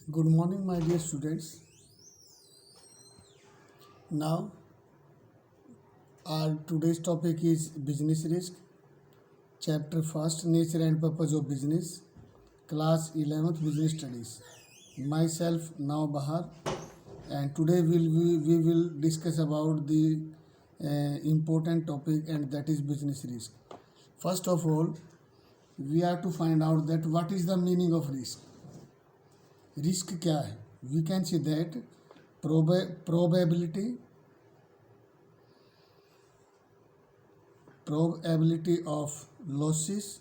Good morning, my dear students. Now, our today's topic is business risk, chapter first, nature and purpose of business, class 11th, business studies. Myself, now Bahar, and today we will discuss about the important topic, and that is business risk. First of all, we have to find out that what is the meaning of risk. Risk क्या है? We can say that probability of losses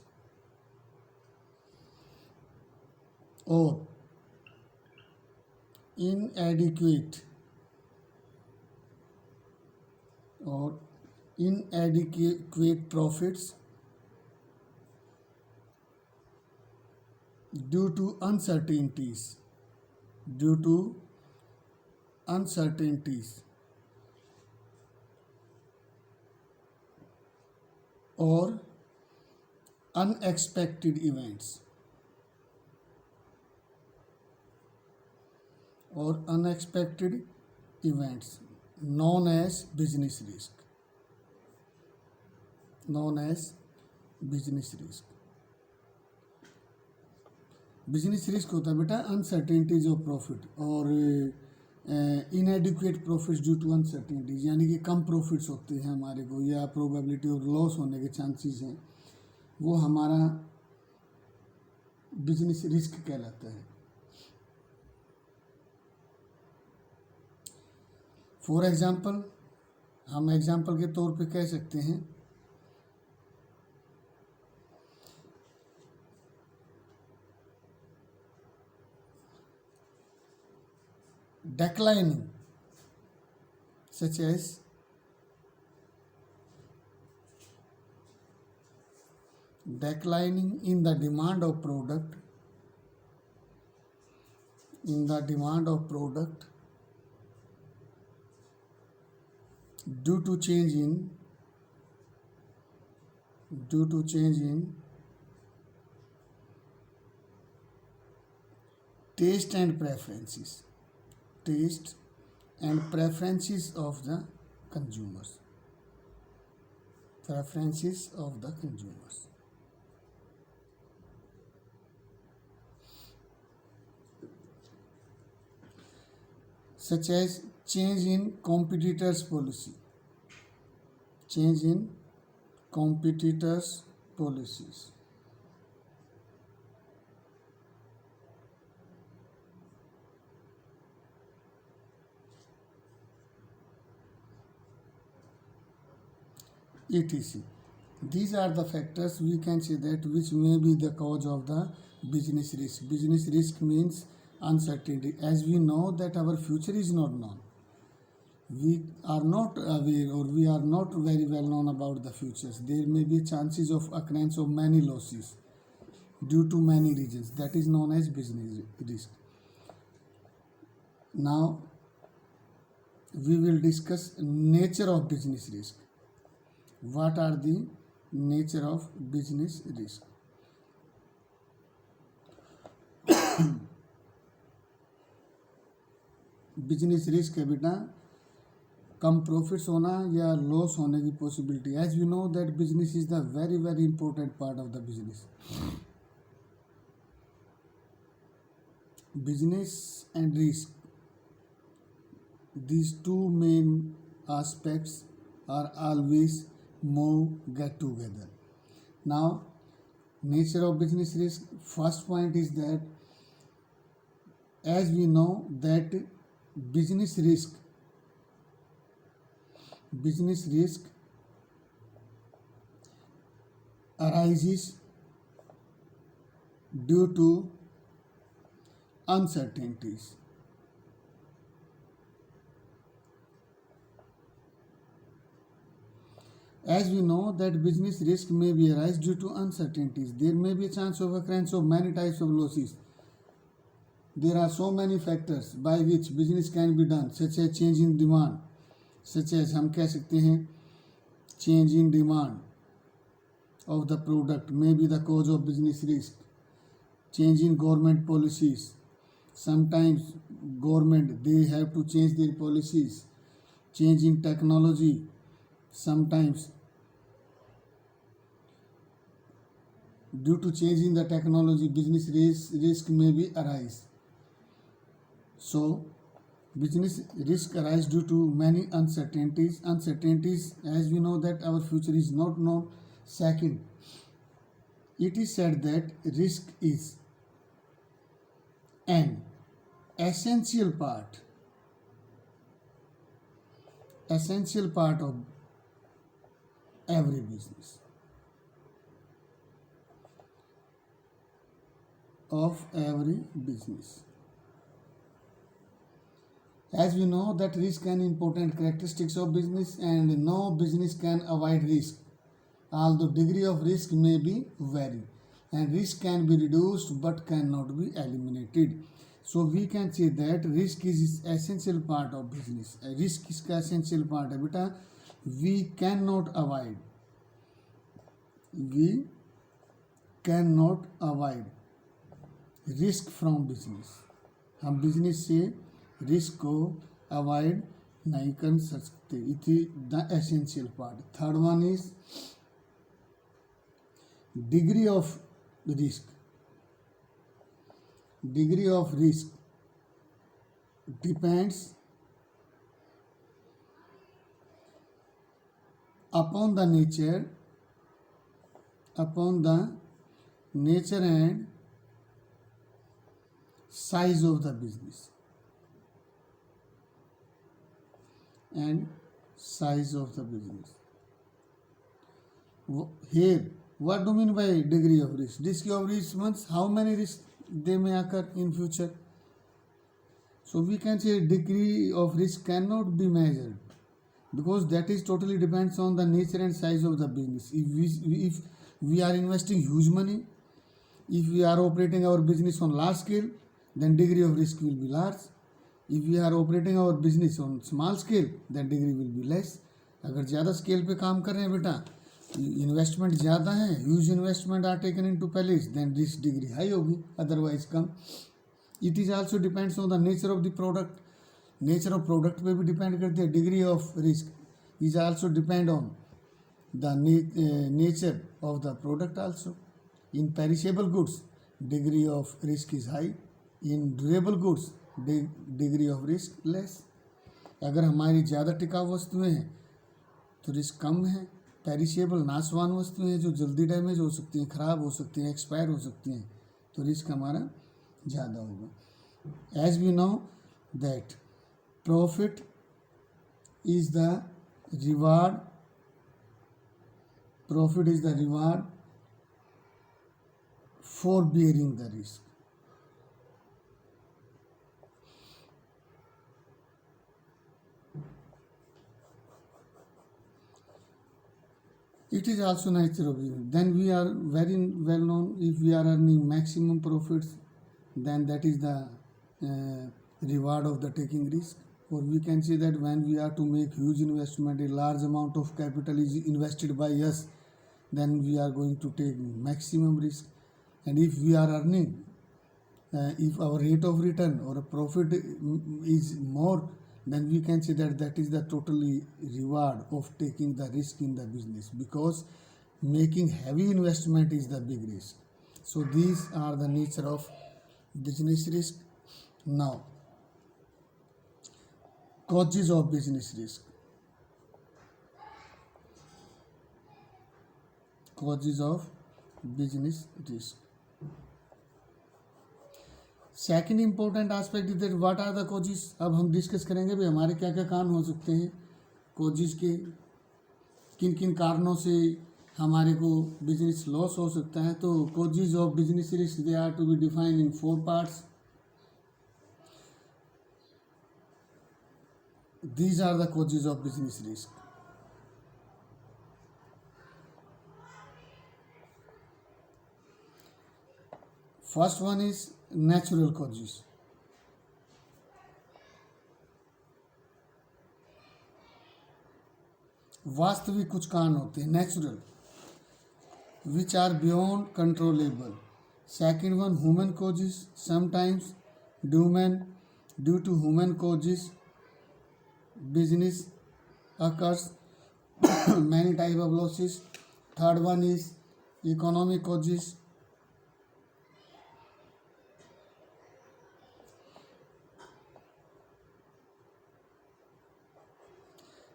or inadequate profits due to uncertainties or unexpected events known as business risk. Business risk होता है बेटा uncertainties of profit और inadequate profits due to uncertainties, यानी कि कम profits होते हैं हमारे को या प्रोबेबिलिटी और लॉस होने के चांसेस हैं, वो हमारा बिजनेस रिस्क कहलाता है. फॉर एग्जाम्पल, हम एग्जाम्पल के तौर पे कह सकते हैं declining, such as declining in the demand of product due to change in taste and preferences of the consumers. Such as change in competitors' policies. etc. These are the factors we can say that which may be the cause of the business risk. Business risk means uncertainty. As we know that our future is not known. We are not aware or we are not very well known about the futures. There may be chances of occurrence of many losses due to many reasons. That is known as business risk. Now, we will discuss nature of business risk. What are the nature of business risk? Business risk है बेटा कम profits होना या loss होने की possibility. As we know that business is the very very important part of the business. Business and risk, these two main aspects are always get together. Now, nature of business risk. First point is that as we know that business risk arises due to uncertainties. As we know that business risk may be arise due to uncertainties. There may be a chance of occurrence of many types of losses. There are so many factors by which business can be done, such as change in demand, such as हम कह सकते हैं change in demand of the product may be the cause of business risk. Change in government policies, Sometimes government they have to change their policies, change in technology. Sometimes due to change in the technology, business risk may be arise. So business risk arise due to many uncertainties. Uncertainties, as we know that our future is not known. Second, it is said that risk is an essential part of every business, As we know that risk an important characteristics of business, and no business can avoid risk, although degree of risk may be vary, and risk can be reduced but cannot be eliminated. So we can say that risk is essential part of business. Risk इसका essential part है बेटा. We cannot avoid risk from business. हम business से risk को avoid नहीं कर सकते. It is the essential part. Third one is degree of risk. Degree of risk depends upon the nature and size of the business Here, what do you mean by degree of risk? Degree of risk means how many risks they may occur in future. So we can say degree of risk cannot be measured, because that is totally depends on the nature and size of the business. If we are investing huge money, if we are operating our business on large scale, then degree of risk will be large. If we are operating our business on small scale, then degree will be less. अगर ज़्यादा scale पे काम कर रहे हैं बेटा, investment ज़्यादा है, huge investment are taken into palace, then risk degree high होगी, अदरवाइज कम. It is also depends on the nature of the product. Nature of product पे भी डिपेंड करती है. Degree of risk is also depend on the nature of the product also. In perishable goods degree of risk is high, in durable goods degree of risk less. अगर हमारी ज़्यादा टिकाऊ वस्तुएं हैं तो रिस्क कम है. पेरिशेबल नाशवान वस्तुएं जो जल्दी डैमेज हो सकती हैं, ख़राब हो सकती हैं, एक्सपायर हो सकती हैं, तो रिस्क हमारा ज़्यादा होगा. As we know that profit is the reward for bearing the risk. It is also nature of business. Then we are very well known. If we are earning maximum profits, then that is the reward of the taking risk. Or we can say that when we are to make huge investment, a large amount of capital is invested by us, then we are going to take maximum risk. And if we are earning, if our rate of return or a profit is more, then we can say that that is the totally reward of taking the risk in the business, because making heavy investment is the big risk. So these are the nature of business risk. Now, causes of business risk. Causes of business risk. Second important aspect is that what are the causes. अब हम discuss करेंगे भाई हमारे क्या क्या कारण हो सकते हैं, कॉजेज के किन किन कारणों से हमारे को बिजनेस लॉस हो सकता है. तो causes of business risk they are to be defined in 4 parts. These are the causes of business risk. First one is natural causes. वास्तविक कुछ कारण होते हैं natural, which are beyond controllable. Second one human causes. Sometimes Due to human causes, business occurs. Many type of losses. Third one is economic causes.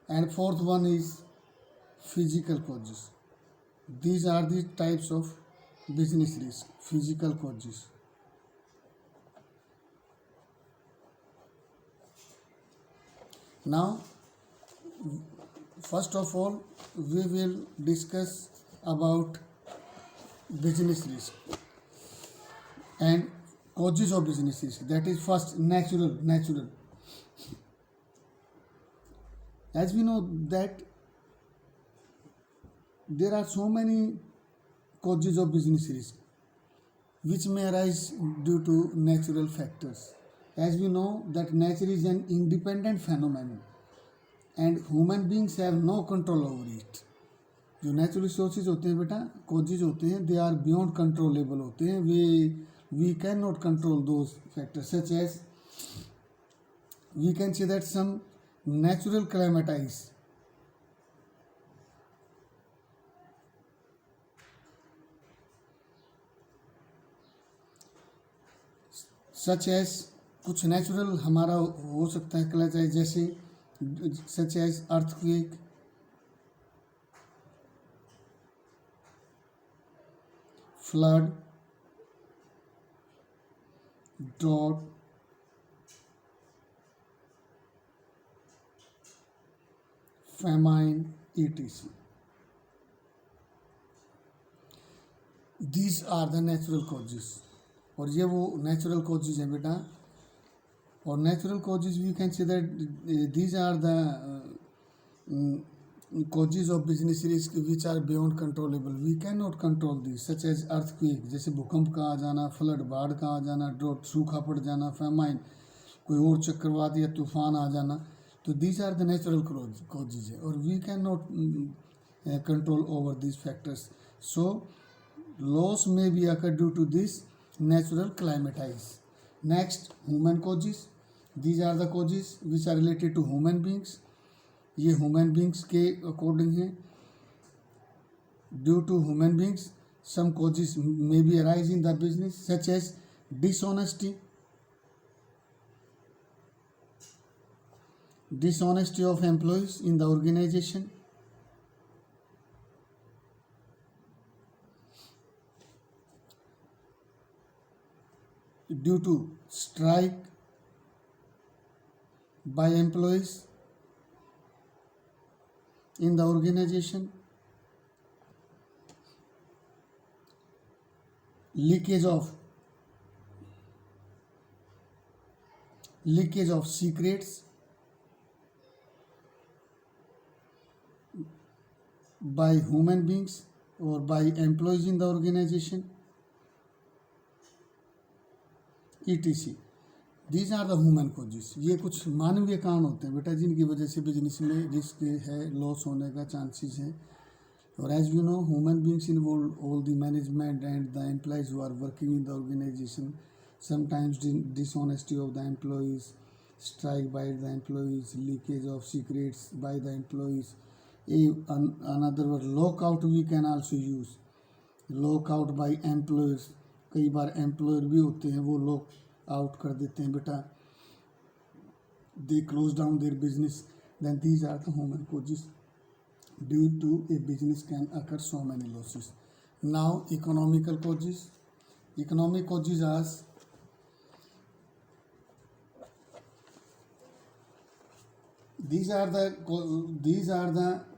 And fourth one is physical causes. These are the types of business risk. Physical causes. Now, first of all, we will discuss about business risk and causes of business risk. That is first natural. As we know that there are so many causes of business risk which may arise due to natural factors. As we know that nature is an independent phenomenon and human beings have no control over it. जो natural resources होते हैं बेटा, causes होते हैं, they are beyond controllable होते हैं. We can not control those factors such as we can say that some natural calamities such as कुछ natural हमारा हो सकता है कैलामिटीज जैसे such as earthquake, flood, drought, famine, etc. These are the natural causes. और ये वो natural causes हैं बेटा. और natural causes we can say that these are the causes of business risk which are beyond controllable. We cannot control these, such as earthquake जैसे भूकंप का आ जाना, फ्लड बाढ़ का आ जाना, ड्रॉट सूखा पड़ जाना, famine कोई और चक्रवात या तूफान आ जाना. तो these are the natural causes है और we cannot control over these factors. So loss may be occur due to this natural calamities. Next, human causes. These are the causes which are related to human beings. ये human beings के according हैं. Due to human beings some causes may be arise in the business such as dishonesty of employees in the organization, due to strike by employees in the organization, leakage of secrets by human beings or by employees in the organization, etc. These are the human causes. ये कुछ मानवीय कारण होते हैं बेटा जिनकी वजह से बिजनेस में रिस्क है, लॉस होने का चांसेस है. और as you know, human beings involve all the management and the employees who are working in the organization. Sometimes dishonesty of the employees, strike by the employees, leakage of secrets by the employees. Another word, lockout we can also use. Lockout by employers. कई बार employer भी होते हैं वो lock out कर देते हैं बेटा. They close down their business. Then these are the human causes. Due to a business can occur so many losses. Now economical causes. Economic causes are these are the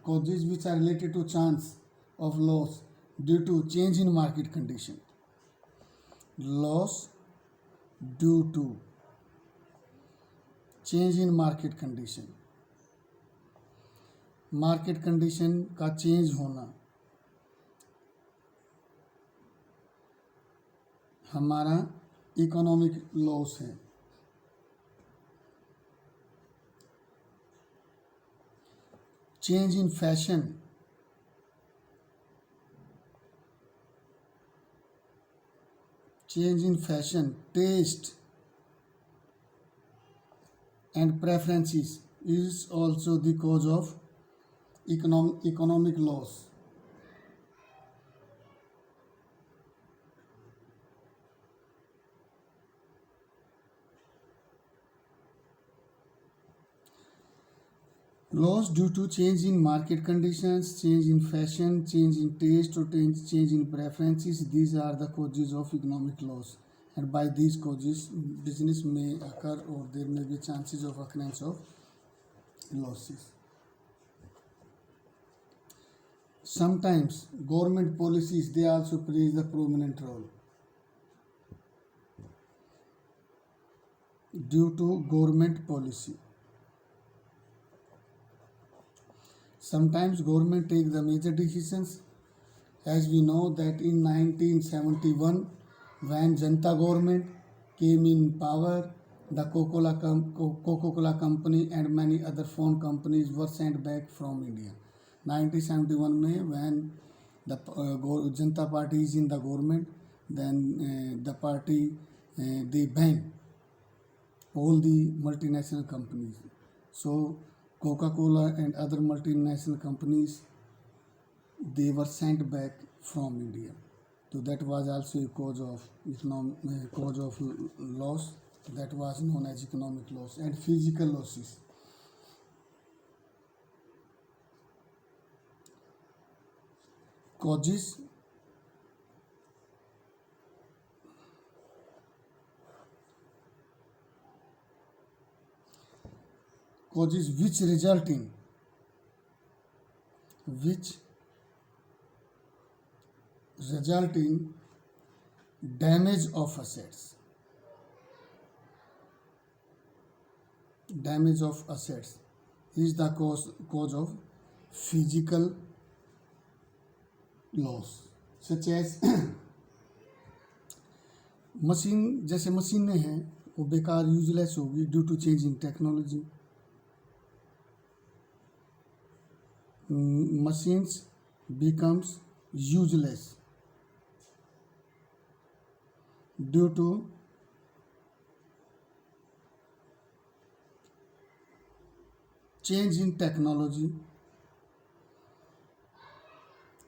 causes which are related to chance of loss due to change in market condition. Loss due to change in market condition. Market condition का change होना हमारा economic loss है. Change in fashion, taste and preferences is also the cause of economic loss. Loss due to change in market conditions, change in fashion, change in taste, or change in preferences. These are the causes of economic loss. And by these causes, business may occur or there may be chances of occurrence of losses. Sometimes government policies they also play the prominent role. Due to government policy, sometimes government take the major decisions. As we know that in 1971, when Janta government came in power, the Coca-Cola company and many other phone companies were sent back from India. 1971 में when the Janta party is in the government, then the party they ban all the multinational companies. So Coca-Cola and other multinational companies they were sent back from India. So that was also a cause of loss. That was known as economic loss and physical losses. Causes which result in damage of assets. Damage of assets is the cause of physical loss, such as machine जैसे मशीनें हैं वो बेकार useless होगी due to change in technology. Machines becomes useless due to change in technology.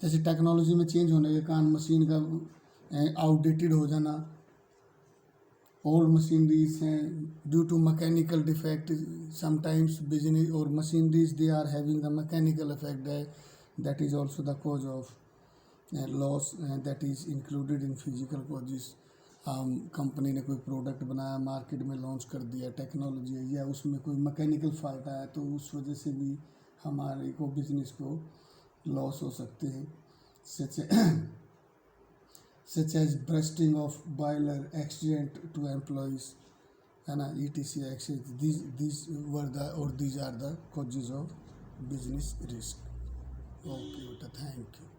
जैसे technology में change होने के कारण मशीन का आउटडेटेड हो जाना. ओल्ड मशीनरीज हैं due to mechanical defect. Sometimes business और machineries they are having the mechanical effect that is also the cause of loss that is included in physical causes. Company ने कोई product बनाया market में launch कर दिया technology है या उसमें कोई मैकेनिकल फॉल्ट आया तो उस वजह से भी हमारे को बिजनेस को लॉस हो सकते हैं. such as bursting of boiler, accident to employees, and etc. etc. These are the causes of business risk. Okay, thank you.